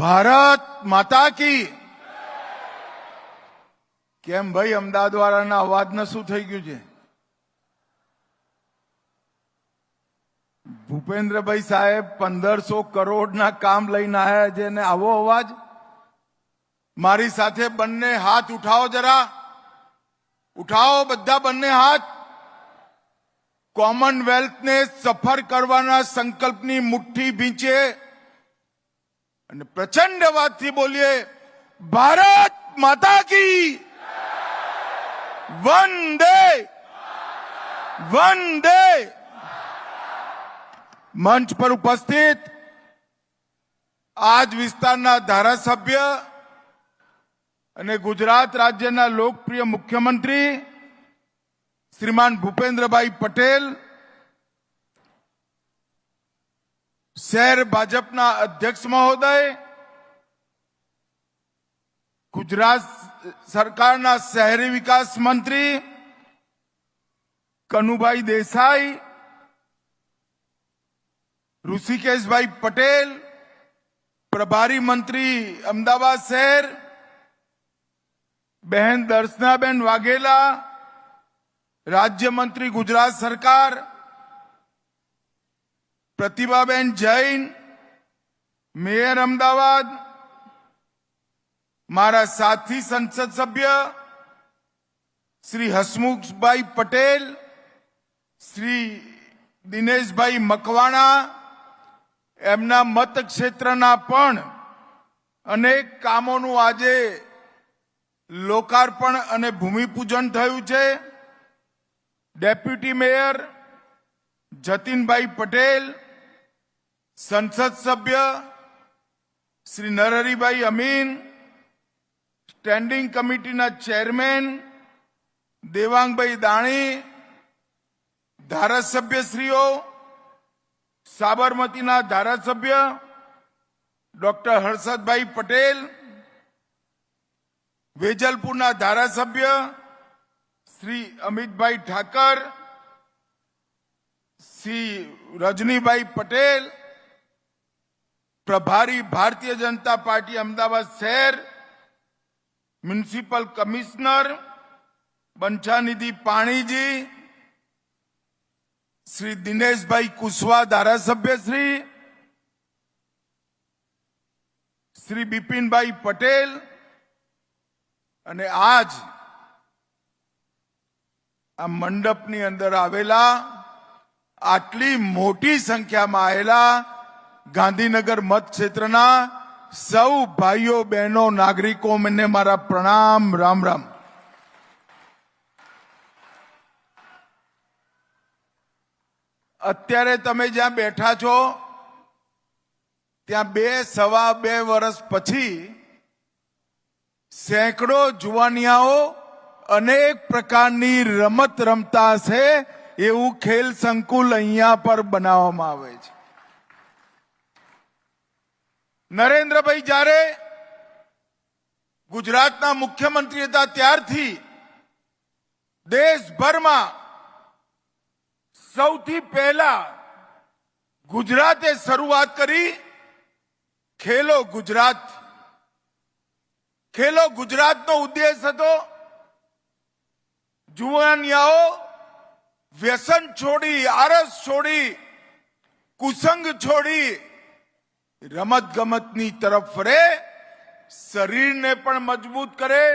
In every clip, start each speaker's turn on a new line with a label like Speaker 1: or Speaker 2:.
Speaker 1: ભારત માતા કી કેમ ભાઈ અમદાવાદ વાળાના અવાજને શું થઈ ગયું છે? ભૂપેન્દ્રભાઈ સાહેબ 1500 કરોડના કામ લઈને આવ્યા છે ને આવો અવાજ? મારી સાથે બંને હાથ ઉઠાવો, જરા ઉઠાવો બધા બંને હાથ. કોમનવેલ્થને સફર કરવાના સંકલ્પની મુઠ્ઠી ભીંચે અને પ્રચંડ અવાજથી બોલીએ, ભારત માતા કી વંદે વંદે. મંચ પર ઉપસ્થિત આજ વિસ્તારના ધારાસભ્ય અને ગુજરાત રાજ્યના લોકપ્રિય મુખ્યમંત્રી શ્રીમાન ભૂપેન્દ્રભાઈ પટેલ, શહેર ભાજપના અધ્યક્ષ મહોદય, ગુજરાત સરકારના શહેરી વિકાસ મંત્રી કનુભાઈ દેસાઈ, ઋષિકેશભાઈ પટેલ, પ્રભારી મંત્રી અમદાવાદ શહેર બહેન દર્શનાબેન વાઘેલા, રાજ્યમંત્રી ગુજરાત સરકાર પ્રતિભાબેન જૈન, મેયર અમદાવાદ, મારા સાથી સંસદ સભ્ય શ્રી હસમુખભાઈ પટેલ, શ્રી દિનેશભાઈ મકવાણા, એમના મતક્ષેત્રના પણ અનેક કામોનું આજે લોકાર્પણ અને ભૂમિપૂજન થયું છે. ડેપ્યુટી મેયર જતીનભાઈ પટેલ, સંસદ સભ્ય શ્રી નરહરીભાઈ અમીન, સ્ટેન્ડિંગ કમિટીના ચેરમેન દેવાંગભાઈ દાણી, ધારાસભ્યશ્રીઓ, સાબરમતીના ધારાસભ્ય ડોક્ટર હર્ષદભાઈ પટેલ, વેજલપુરના ધારાસભ્ય શ્રી અમિતભાઈ ઠાકર, શ્રી રજનીભાઈ પટેલ, પ્રભારી ભારતીય જનતા પાર્ટી અમદાવાદ શહેર, મ્યુનિસિપલ કમિશનર બંછાનિધિ પાણીજી, શ્રી દિનેશભાઈ કુશવા ધારાસભ્ય શ્રી બિપિનભાઈ પટેલ, અને આજ આ મંડપની અંદર આવેલા આટલી મોટી સંખ્યામાં આવેલા ગાંધીનગર મતક્ષેત્રના સૌ ભાઈઓ બહેનો નાગરિકો, મને મારા પ્રણામ, રામ રામ. અત્યારે તમે જ્યાં બેઠા છો ત્યાં 2-2.5 વર્ષ પછી સેંકડો જુવાનિયાઓ અનેક પ્રકારની રમત રમતા હશે એવું ખેલ સંકુલ અહીંયા પર બનાવવામાં આવે છે. નરેન્દ્રભાઈ જ્યારે ગુજરાતના મુખ્યમંત્રી હતા ત્યારથી દેશભરમાં સૌથી પહેલા ગુજરાતે શરૂઆત કરી ખેલો ગુજરાત. ખેલો ગુજરાતનો ઉદ્દેશ હતો જુવાનિયાઓ વ્યસન છોડી, આરસ છોડી, કુસંગ છોડી રમત ગમતની તરફ ફરે, શરીરને પણ મજબૂત કરે,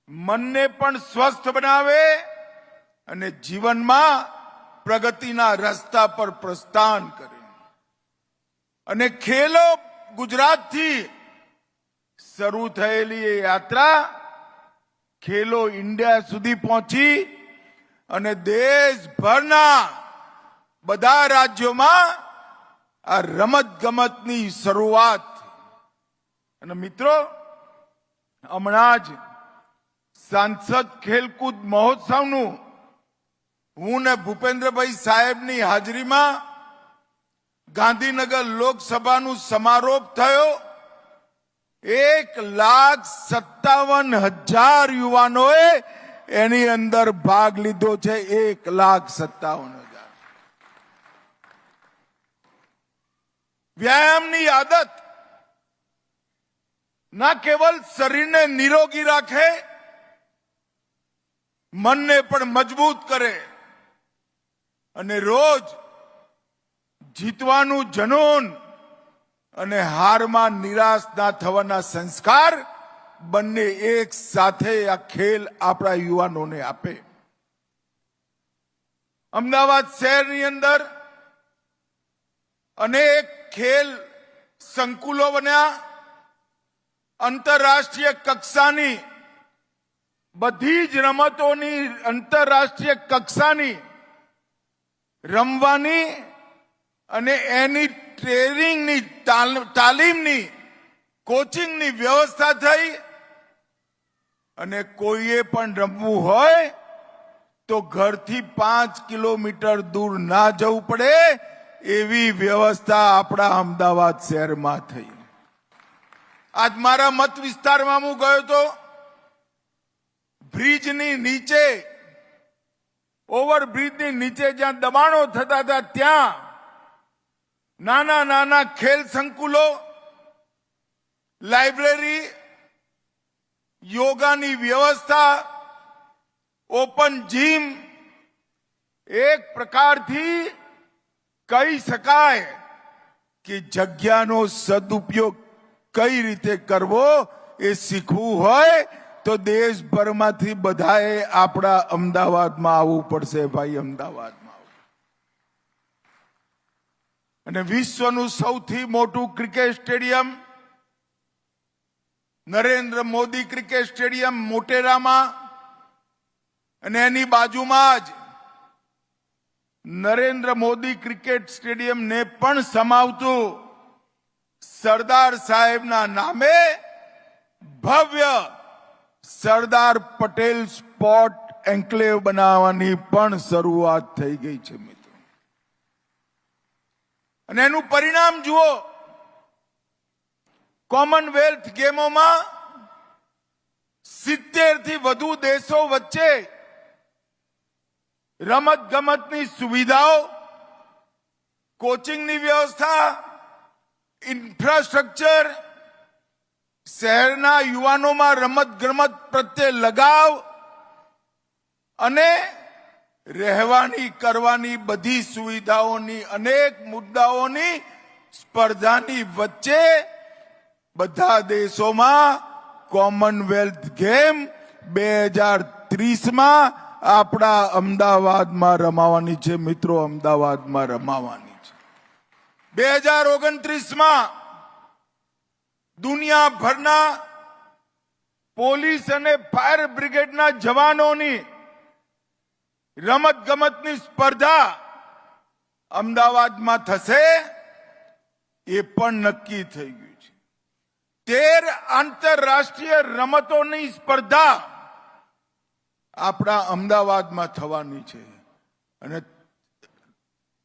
Speaker 1: મનને પણ સ્વસ્થ બનાવે અને જીવનમાં પ્રગતિના રસ્તા પર પ્રસ્થાન કરે. અને ખેલો ગુજરાતથી શરૂ થયેલી એ યાત્રા ખેલો ઇન્ડિયા સુધી પહોંચી અને દેશભરના બધા રાજ્યોમાં આ રમત ગમતની શરૂઆત. અને મિત્રો, હમણાં જ સાંસદ ખેલકૂદ મહોત્સવનું હું ને ભૂપેન્દ્રભાઈ સાહેબની હાજરીમાં ગાંધીનગર લોકસભાનું સમારોપ થયો. 1,57,000 યુવાનોએ એની અંદર ભાગ લીધો છે. 1,57,000. વ્યાયામની આદત ના કેવલ શરીરને નિરોગી રાખે, મનને પણ મજબૂત કરે અને રોજ જીતવાનું જનૂન અને હારમાં નિરાશ ના થવાના સંસ્કાર બંને એક સાથે આ ખેલ આપણા યુવાનોને આપે. અમદાવાદ શહેરની અંદર અનેક ખેલ સંકુલો બન્યા. આંતરરાષ્ટ્રીય કક્ષાની બધી જ રમતોની આંતરરાષ્ટ્રીય કક્ષાની રમવાની અને એની ટ્રેનિંગની તાલીમની કોચિંગની વ્યવસ્થા થઈ અને કોઈએ પણ રમવું હોય તો ઘરથી 5 કિલોમીટર દૂર ના જવું પડે એવી વ્યવસ્થા આપણા અમદાવાદ શહેરમાં થઈ. આજ મારા મત વિસ્તારમાં હું ગયો તો બ્રિજની નીચે, ઓવરબ્રિજની નીચે જ્યાં દબાણો થતા હતા ત્યાં નાના નાના ખેલ સંકુલો, લાઇબ્રેરી, યોગાની વ્યવસ્થા, ઓપન જીમ, એક પ્રકારથી કહી શકાય કે જગ્યાનો સદુપયોગ કઈ રીતે કરવો એ શીખવું હોય તો દેશભરમાંથી બધાએ આપણા અમદાવાદમાં આવવું પડશે. ભાઈ, અમદાવાદમાં આવવું. અને વિશ્વનું સૌથી મોટું cricket stadium Narendra Modi cricket stadium મોટેરામાં અને એની બાજુમાં જ નરેન્દ્ર મોદી ક્રિકેટ સ્ટેડિયમને પણ સમાવતું સરદાર સાહેબના નામે ભવ્ય સરદાર પટેલ સ્પોર્ટ એન્કલેવ બનાવવાની પણ શરૂઆત થઈ ગઈ છે મિત્રો. અને એનું પરિણામ જુઓ. કોમનવેલ્થ ગેમોમાં 70 થી વધુ દેશો વચ્ચે રમત ગમતની સુવિધાઓ, કોચિંગની વ્યવસ્થા, ઇન્ફ્રાસ્ટ્રક્ચર, શહેરના યુવાનોમાં રમત ગમત પ્રત્યે લગાવ અને રહેવાની કરવાની બધી સુવિધાઓની અનેક મુદ્દાઓની સ્પર્ધાની વચ્ચે બધા દેશોમાં કોમનવેલ્થ ગેમ 2030માં આપણા અમદાવાદમાં રમાવાની છે મિત્રો. અમદાવાદમાં રમાવાની છે. 2029માં દુનિયાભરના પોલીસ અને ફાયર બ્રિગેડના જવાનોની રમત ગમતની સ્પર્ધા અમદાવાદમાં થશે એ પણ નક્કી થઈ ગયું છે. 13 આંતરરાષ્ટ્રીય રમતોની સ્પર્ધા આપણા અમદાવાદમાં થવાની છે. અને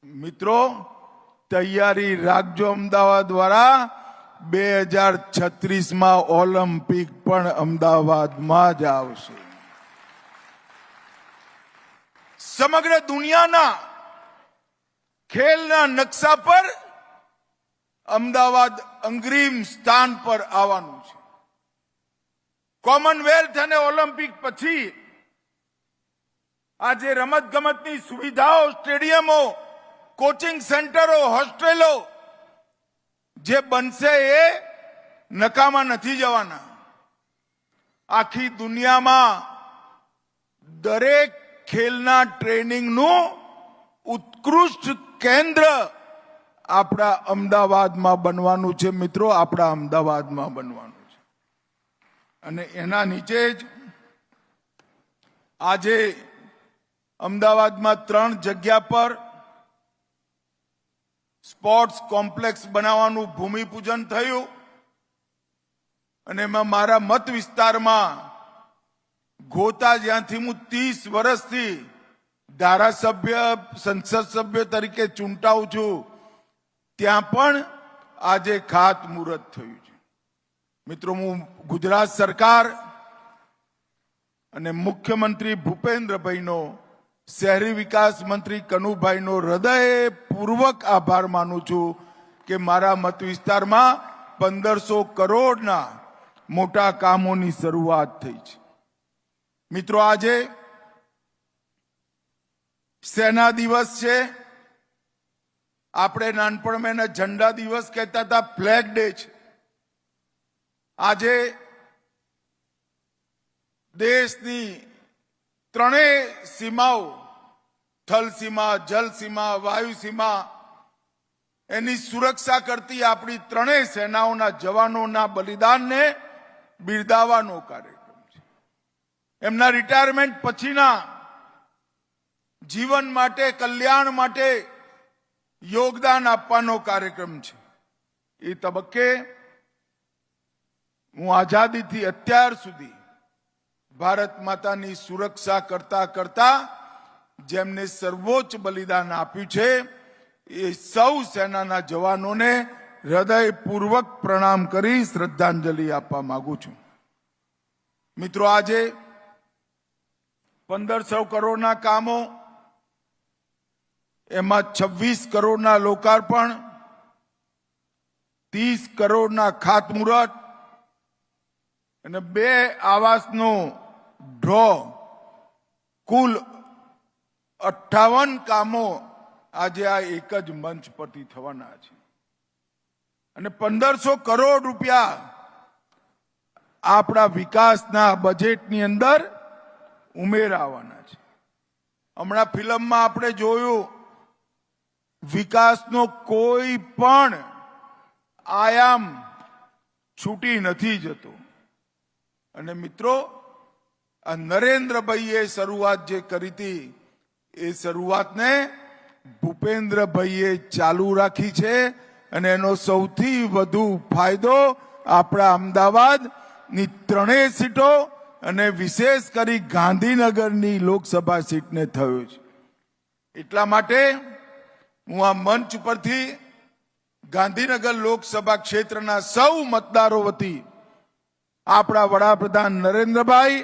Speaker 1: મિત્રો, તૈયારી રાખજો અમદાવાદ વાળા. 2036માં ઓલિમ્પિક પણ અમદાવાદમાં જ આવશે. સમગ્ર દુનિયાના ખેલના નકશા પર અમદાવાદ અંગ્રીમ સ્થાન પર આવવાનું છે. કોમનવેલ્થ અને ઓલિમ્પિક પછી આજે રમત ગમતની સુવિધાઓ, સ્ટેડિયમો, કોચિંગ સેન્ટરો, હોસ્ટેલો જે બનશે એ નકામા નથી જવાના. આખી દુનિયામાં દરેક ખેલના ટ્રેનિંગનું ઉત્કૃષ્ટ કેન્દ્ર આપણા અમદાવાદમાં બનવાનું છે મિત્રો. આપણા અમદાવાદમાં બનવાનું છે. અને એના નીચે જ આજે અમદાવાદમાં 3 જગ્યા પર સ્પોર્ટ્સ કોમ્પ્લેક્સ બનાવવાનું ભૂમિપૂજન થયું. અને એમાં મારા મત વિસ્તારમાં ગોતા, જ્યાંથી હું 30 વર્ષથી ધારાસભ્ય, સંસદ સભ્ય તરીકે ચૂંટાઉં છું, ત્યાં પણ આજે ખાતમુહૂર્ત થયું છે. મિત્રો, હું ગુજરાત સરકાર અને મુખ્યમંત્રી ભૂપેન્દ્રભાઈનો, શહેરી વિકાસ મંત્રી કનુભાઈનો હૃદયપૂર્વક આભાર માનું છું કે મારા મત વિસ્તારમાં 1500 કરોડના મોટા કામોની શરૂઆત થઈ છે. મિત્રો, આજે સેના દિવસ છે. આપણે નાનપણમાં એને ઝંડા દિવસ કહેતા હતા, ફ્લેગ ડે છે. આજે દેશની ત્રણેય સીમાઓ, થલ સીમા, જલ સીમા, વાયુ સીમા, એની સુરક્ષા કરતી આપણી ત્રણેય સેનાઓના જવાનોના બલિદાનને બિરદાવવાનો કાર્યક્રમ છે. એમના રિટાયરમેન્ટ પછીના જીવન માટે, કલ્યાણ માટે યોગદાન આપવાનો કાર્યક્રમ છે. એ તબક્કે હું આઝાદીથી અત્યાર સુધી ભારત માતાની સુરક્ષા કરતા કરતા જેમને સર્વોચ્ચ બલિદાન આપ્યું છે એ સૌ સેનાના જવાનોને હૃદયપૂર્વક પ્રણામ કરી શ્રદ્ધાંજલિ આપવા માંગુ છું. મિત્રો, આજે 1500 કરોડના કામો, એમાં 26 કરોડના લોકાર્પણ, 30 કરોડના ખાતમુહૂર્ત અને 2 આવાસનો ડ્રો, કુલ 58 કામો આજે આ એક જ મંચ પરથી થવાના છે. અને 1500 કરોડ રૂપિયા આપણા વિકાસના બજેટની અંદર ઉમેરાવાના છે. હમણાં ફિલ્મમાં આપણે જોયું, વિકાસનો કોઈ પણ આયામ છૂટી નથી જતો. અને મિત્રો, આ નરેન્દ્રભાઈએ શરૂઆત જે કરી હતી એ શરૂઆતને ભૂપેન્દ્રભાઈએ ચાલુ રાખી છે. અને એનો સૌથી વધુ ફાયદો આપણા અમદાવાદની ત્રણેય સીટો અને વિશેષ કરી ગાંધીનગરની લોકસભા સીટને થયો છે. એટલા માટે હું આ મંચ પરથી ગાંધીનગર લોકસભા ક્ષેત્રના સૌ મતદારો વતી આપણા વડાપ્રધાન નરેન્દ્રભાઈ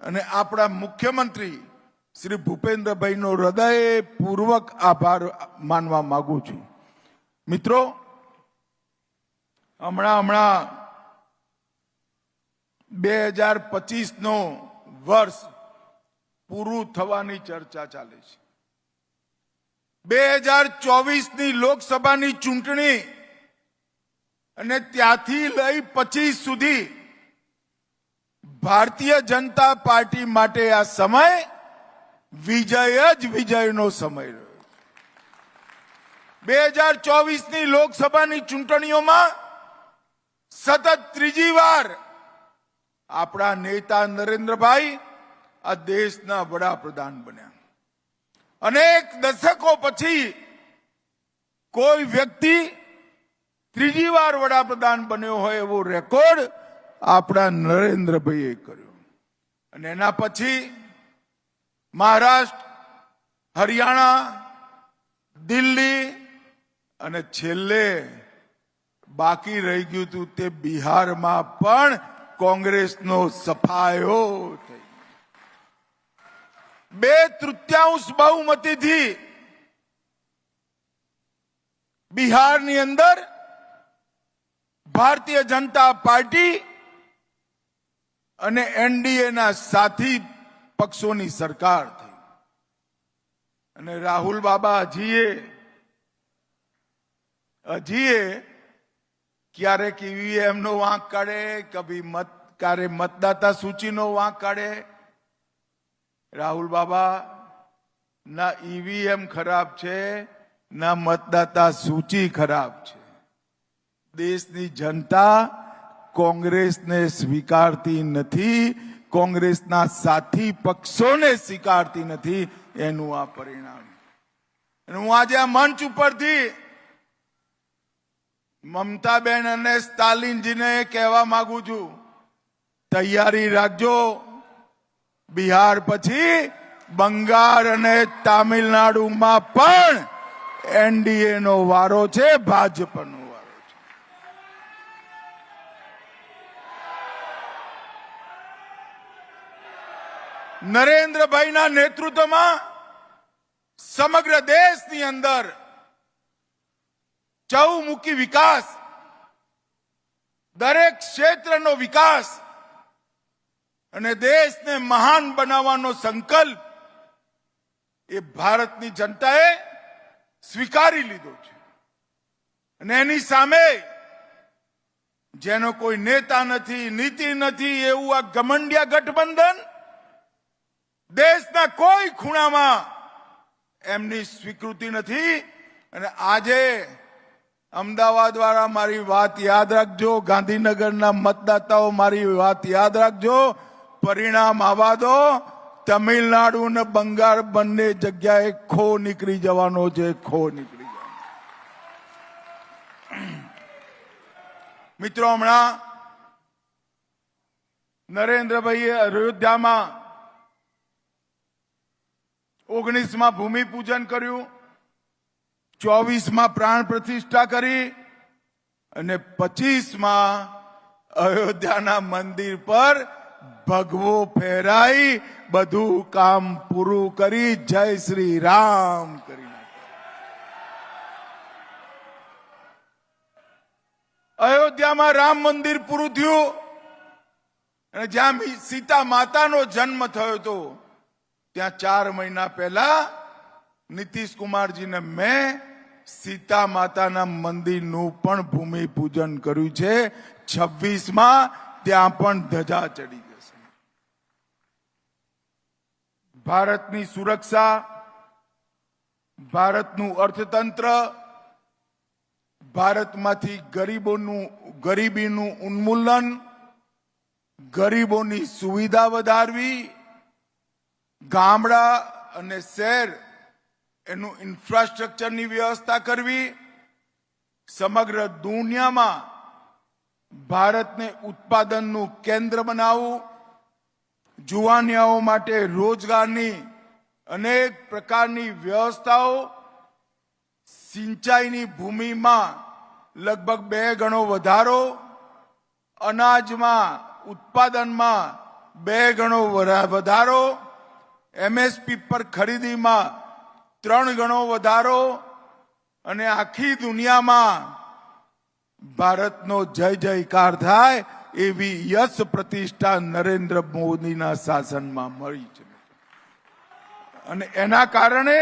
Speaker 1: અને આપણા મુખ્યમંત્રી શ્રી ભૂપેન્દ્રભાઈનો હૃદયપૂર્વક આભાર માનવા માંગુ છું. મિત્રો, હમણાં 2025નો વર્ષ પૂરું થવાની ચર્ચા ચાલે છે. 2024ની લોકસભાની ચૂંટણી અને ત્યાંથી લઈ 25 સુધી ભારતીય જનતા પાર્ટી માટે આ સમય વિજય જ વિજયનો સમય રહ્યો. 2024ની લોકસભાની ચૂંટણીઓમાં સતત ત્રીજી વાર આપણા નેતા નરેન્દ્રભાઈ આ દેશના વડાપ્રધાન બન્યા. અનેક દશકો પછી કોઈ વ્યક્તિ ત્રીજી વાર વડાપ્રધાન બન્યો હોય એવો રેકોર્ડ આપણા નરેન્દ્રભાઈએ કર્યો. અને એના પછી મહારાષ્ટ્ર, હરિયાણા, દિલ્હી અને છેલ્લે બાકી રહી ગયું હતું તે બિહારમાં પણ કોંગ્રેસનો સફાયો થઈ. 2/3 બહુમતીથી બિહારની અંદર ભારતીય જનતા પાર્ટી અને એનડીએના સાથી પક્ષોની સરકાર થઈ. અને રાહુલ બાબા હજીએ ક્યારેક ઈવીએમ નો વાંક કાઢે, ક્યારે મતદાતા સૂચિનો વાંક કાઢે. રાહુલ બાબા, ના ઈવીએમ ખરાબ છે, ના મતદાતા સૂચિ ખરાબ છે. દેશની જનતા કોંગ્રેસને સ્વીકારતી નથી, કોંગ્રેસના સાથી પક્ષોને સ્વીકારતી નથી. એનું આ પરિણામ. અને હું આજે આ મંચ ઉપરથી મમતાબેન અને સ્ટાલિનજીને કહેવા માંગુ છું, તૈયારી રાખજો. બિહાર પછી બંગાળ અને તામિલનાડુમાં પણ એનડીએ નો વારો છે, ભાજપનો વારો છે. નરેન્દ્રભાઈના નેતૃત્વમાં સમગ્ર દેશની અંદર ચૌમુખી વિકાસ દરેક ક્ષેત્રનો વિકાસ અને દેશને મહાન બનાવવાનો સંકલ્પ એ ભારતની જનતાએ સ્વીકારી લીધો છે. અને એની સામે જેનો કોઈ નેતા નથી, નીતિ નથી, એવું આ ગમંડિયા ગઠબંધન દેશના કોઈ ખૂણામાં એમની સ્વીકૃતિ નથી. અને આજે અમદાવાદ વાળા મારી વાત યાદ રાખજો, ગાંધીનગરના મતદાતાઓ મારી વાત યાદ રાખજો, પરિણામ આવવા દો. તમિલનાડુ અને બંગાળ બંને જગ્યાએ ખો નીકળી જવાનો છે, ખો નીકળી જવાનો. મિત્રો, હમણાં નરેન્દ્રભાઈએ અયોધ્યામાં 19માં ભૂમિપૂજન કર્યું, 24માં પ્રાણ પ્રતિષ્ઠા કરી અને 25માં અયોધ્યાના મંદિર પર ભગવો ફેરાઈ બધું કામ પૂરું કરી જય શ્રી રામ કરી અયોધ્યામાં રામ મંદિર પૂરું થયું. અને જ્યાં સીતા માતાનો જન્મ થયો હતો ત્યાં 4 મહિના પહેલા નીતિશ કુમારજીને મેં સીતા માતાના મંદિરનું પણ ભૂમિપૂજન કર્યું છે. 26માં ત્યાં પણ ધજા ચડી જશે. ભારતની સુરક્ષા, ભારતનું અર્થતંત્ર, ભારતમાંથી ગરીબીનું ઉન્મૂલન, ગરીબોની સુવિધા વધારવી, ગામડા અને શહેર એનું ઇન્ફ્રાસ્ટ્રક્ચરની વ્યવસ્થા કરવી, સમગ્ર દુનિયામાં ભારતને ઉત્પાદનનું કેન્દ્ર બનાવવું, જુવાનિયાઓ માટે રોજગારની અનેક પ્રકારની વ્યવસ્થાઓ, સિંચાઈની ભૂમિમાં લગભગ 2 ગણો વધારો, અનાજમાં ઉત્પાદનમાં 2 ગણો વધારો, એમએસપી પર ખરીદીમાં 3 ગણો વધારો અને આખી દુનિયામાં ભારતનો જય જયકાર થાય એવી યશ પ્રતિષ્ઠા નરેન્દ્ર મોદીના શાસનમાં મળી છે. અને એના કારણે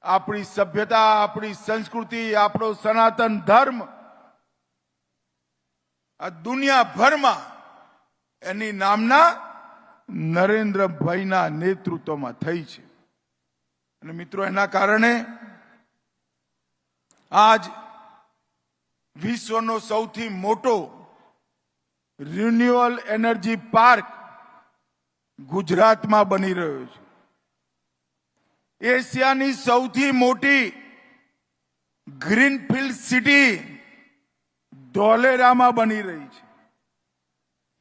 Speaker 1: આપણી સભ્યતા, આપણી સંસ્કૃતિ, આપણો સનાતન ધર્મ આ દુનિયાભરમાં એની નામના નરેન્દ્રભાઈના નેતૃત્વમાં થઈ છે. અને મિત્રો, એના કારણે આજ વિશ્વનો સૌથી મોટો રિન્યુઅલ એનર્જી પાર્ક ગુજરાતમાં બની રહ્યો છે. એશિયાની સૌથી મોટી ગ્રીનફિલ્ડ સિટી ધોલેરામાં બની રહી છે.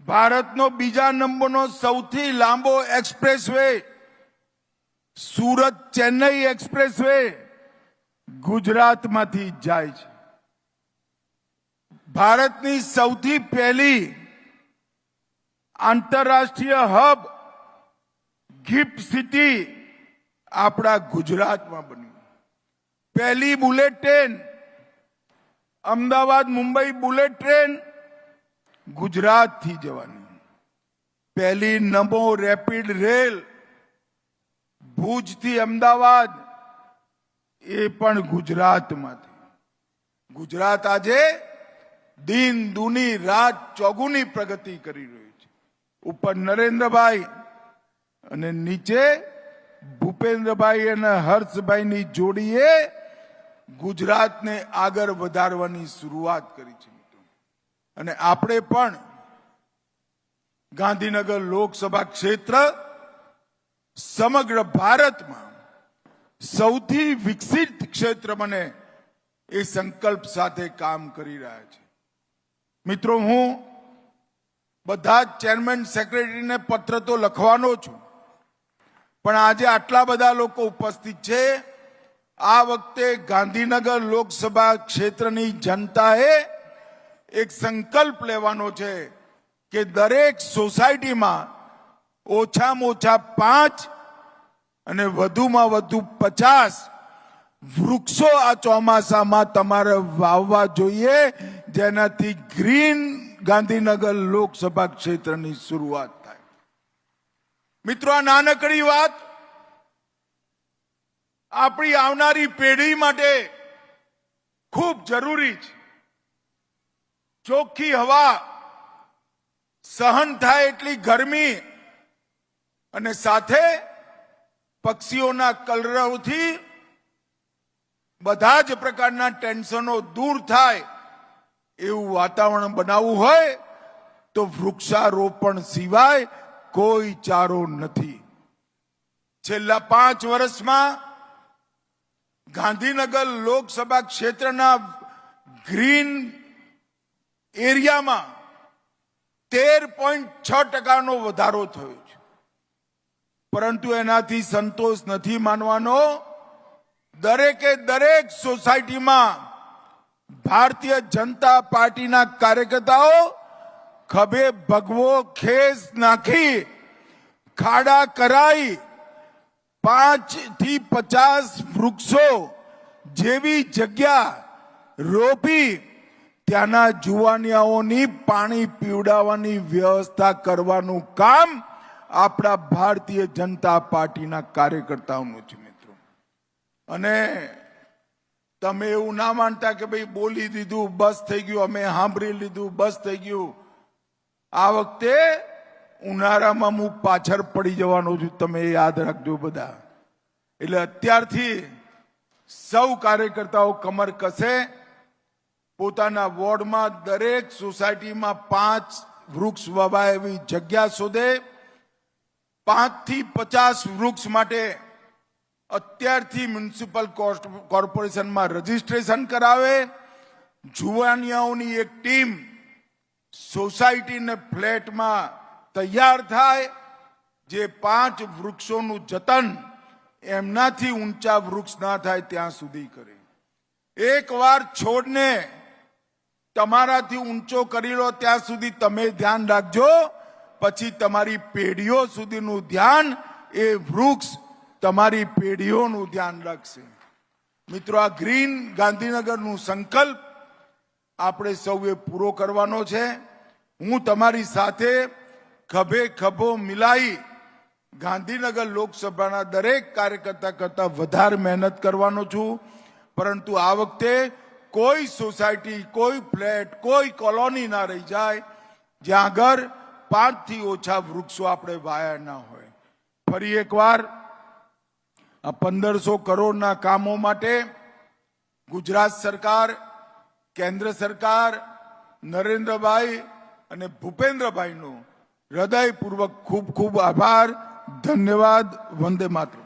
Speaker 1: ભારતનો બીજા નંબરનો સૌથી લાંબો એક્સપ્રેસવે સુરત ચેન્નઈ એક્સપ્રેસવે ગુજરાતમાંથી જાય છે. ભારતની સૌથી પહેલી આંતરરાષ્ટ્રીય હબ ગિફ્ટ સિટી આપણા ગુજરાતમાં બની. પહેલી bullet train, Ahmedabad Mumbai bullet train ગુજરાતથી જવાની. પહેલી નમો રેપિડ રેલ ભુજથી અમદાવાદ એ પણ ગુજરાતમાંથી. ગુજરાત આજે દિન દુની રાત ચોગુની પ્રગતિ કરી રહ્યું છે. ઉપર નરેન્દ્રભાઈ અને નીચે ભૂપેન્દ્રભાઈ અને હર્ષભાઈની જોડીએ ગુજરાતને આગળ વધારવાની શરૂઆત કરી છે. અને આપણે પણ ગાંધીનગર લોકસભા ક્ષેત્ર સમગ્ર ભારતમાં સૌથી વિકસિત ક્ષેત્ર બને એ સંકલ્પ સાથે કામ કરી રહ્યા છે. મિત્રો, હું બધા જ ચેરમેન સેક્રેટરીને પત્ર તો લખવાનો છું, પણ આજે આટલા બધા લોકો ઉપસ્થિત છે. આ વખતે ગાંધીનગર લોકસભા ક્ષેત્રની જનતાએ એક સંકલ્પ લેવાનો છે કે દરેક સોસાયટીમાં ઓછામાં ઓછા 5 અને વધુમાં વધુ 50 વૃક્ષો આ ચોમાસામાં તમારે વાવવા જોઈએ, જેનાથી ગ્રીન ગાંધીનગર લોકસભા ક્ષેત્રની શરૂઆત થાય. મિત્રો, આ નાનકડી વાત આપણી આવનારી પેઢી માટે ખૂબ જરૂરી છે. ચોખ્ખી હવા, સહન થાય એટલી ગરમી અને સાથે પક્ષીઓના કલરવથી બધા જ પ્રકારના ટેન્શનો દૂર થાય એવું વાતાવરણ બનાવવું હોય તો વૃક્ષારોપણ સિવાય કોઈ ચારો નથી. છેલ્લા 5 વર્ષમાં ગાંધીનગર લોકસભા ક્ષેત્રના ગ્રીન એરિયામાં 13.6% વધારો થયો છે. પરંતુ એનાથી સંતોષ નથી માનવાનો. દરેકે દરેક સોસાયટીમાં ભારતીય જનતા પાર્ટીના કાર્યકર્તાઓ ખભે ભગવો ખેસ નાખી ખાડા કરાઈ 5 થી 50 વૃક્ષો જેવી જગ્યા રોપી ત્યાંના જુવાનિયાઓની પાણી પીવડાવવાની વ્યવસ્થા કરવાનું કામ આપણા ભારતીય જનતા પાર્ટીના કાર્યકર્તાઓનું છે. મિત્રો, અને તમે એવું ના માનતા કે ભાઈ બોલી દીધું બસ થઈ ગયું, અમે સાંભળી લીધું બસ થઈ ગયું. આ વખતે ઉનાળામાં હું પાછળ પડી જવાનો છું, તમે યાદ રાખજો બધા. એટલે અત્યારથી સૌ કાર્યકર્તાઓ કમર કસે, પોતાના વોર્ડમાં દરેક સોસાયટીમાં 5 વૃક્ષ વવાય એવી જગ્યા શોધે. 5 થી 50 વૃક્ષ માટે અત્યારથી મ્યુનિસિપલ કોર્પોરેશનમાં રજીસ્ટ્રેશન કરાવે. જુવાનિયાઓની એક ટીમ સોસાયટીને ફ્લેટમાં તૈયાર થાય, જે 5 વૃક્ષોનું જતન એમનાથી ઊંચા વૃક્ષ ના થાય ત્યાં સુધી કરે. એકવાર છોડને તમારાથી ઊંચો કરી લો ત્યાં સુધી તમે ધ્યાન રાખજો, પછી તમારી પેઢીઓ સુધીનું ધ્યાન એ વૃક્ષ તમારી પેઢીઓનું ધ્યાન રાખશે. મિત્રો, આ ગ્રીન ગાંધીનગરનું સંકલ્પ આપણે સૌએ પૂરો કરવાનો છે. હું તમારી સાથે ખભે ખભો મિલાઈ ગાંધીનગર લોકસભાના દરેક કાર્યકર્તા કરતા વધારે મહેનત કરવાનો છું. પરંતુ આ વખતે કોઈ સોસાયટી, કોઈ ફ્લેટ, કોઈ કોલોની ના રહી જાય જ્યાં આગળ 5 થી ઓછા વૃક્ષો આપણે વાયા ના હોય. ફરી એકવાર આ 1500 કરોડના કામો માટે ગુજરાત સરકાર, કેન્દ્ર સરકાર, નરેન્દ્રભાઈ અને ભૂપેન્દ્રભાઈનો હૃદયપૂર્વક ખૂબ ખૂબ આભાર. ધન્યવાદ. વંદે માતરમ.